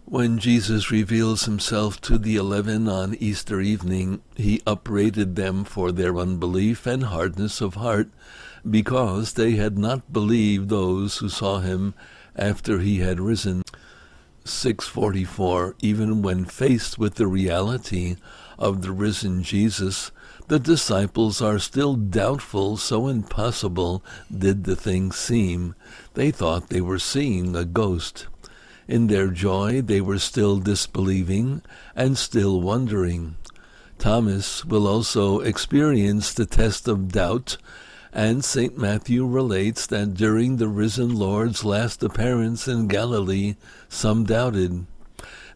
When Jesus reveals himself to the 11 on Easter evening, he upbraided them for their unbelief and hardness of heart, because they had not believed those who saw him after he had risen. 6:44. Even when faced with the reality of the risen Jesus, the disciples are still doubtful, so impossible did the thing seem. They thought they were seeing a ghost. In their joy, they were still disbelieving and still wondering. Thomas will also experience the test of doubt, and St. Matthew relates that during the risen Lord's last appearance in Galilee, some doubted.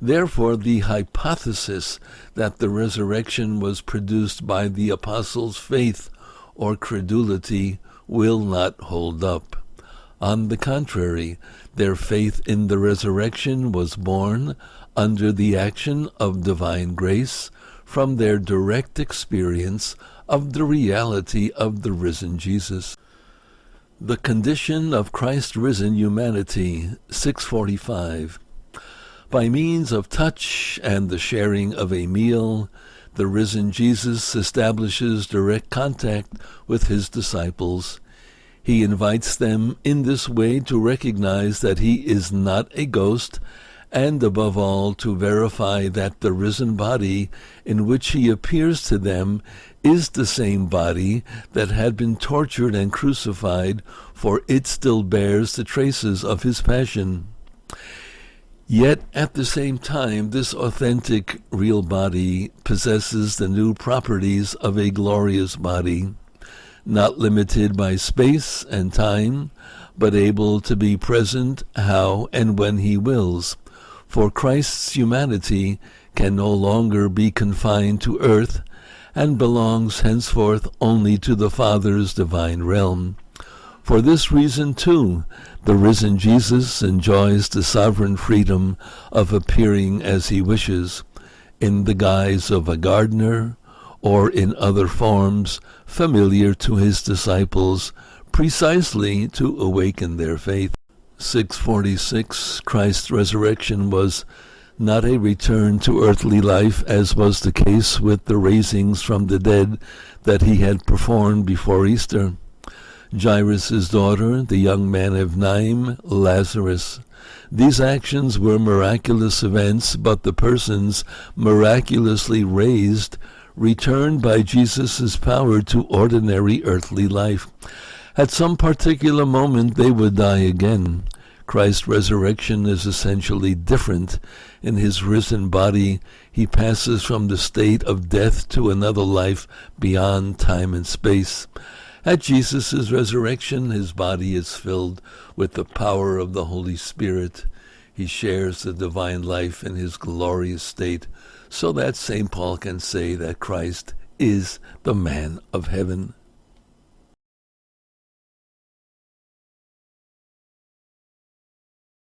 Therefore, the hypothesis that the resurrection was produced by the apostles' faith or credulity will not hold up. On the contrary, their faith in the resurrection was born under the action of divine grace from their direct experience of the reality of the risen Jesus. The condition of Christ's risen humanity, 6:45. By means of touch and the sharing of a meal, the risen Jesus establishes direct contact with his disciples. He invites them in this way to recognize that he is not a ghost, and above all to verify that the risen body in which he appears to them is the same body that had been tortured and crucified, for it still bears the traces of his passion. Yet at the same time, this authentic, real body possesses the new properties of a glorious body, not limited by space and time, but able to be present how and when he wills. For Christ's humanity can no longer be confined to earth, and belongs henceforth only to the Father's divine realm. For this reason, too, the risen Jesus enjoys the sovereign freedom of appearing as he wishes, in the guise of a gardener, or in other forms familiar to his disciples, precisely to awaken their faith. 6:46. Christ's resurrection was not a return to earthly life, as was the case with the raisings from the dead that he had performed before Easter. Jairus' daughter, the young man of Naim, Lazarus. These actions were miraculous events, but the persons miraculously raised returned by Jesus' power to ordinary earthly life. At some particular moment they would die again. Christ's resurrection is essentially different. In his risen body, he passes from the state of death to another life beyond time and space. At Jesus' resurrection, his body is filled with the power of the Holy Spirit. He shares the divine life in his glorious state, so that St. Paul can say that Christ is the man of heaven.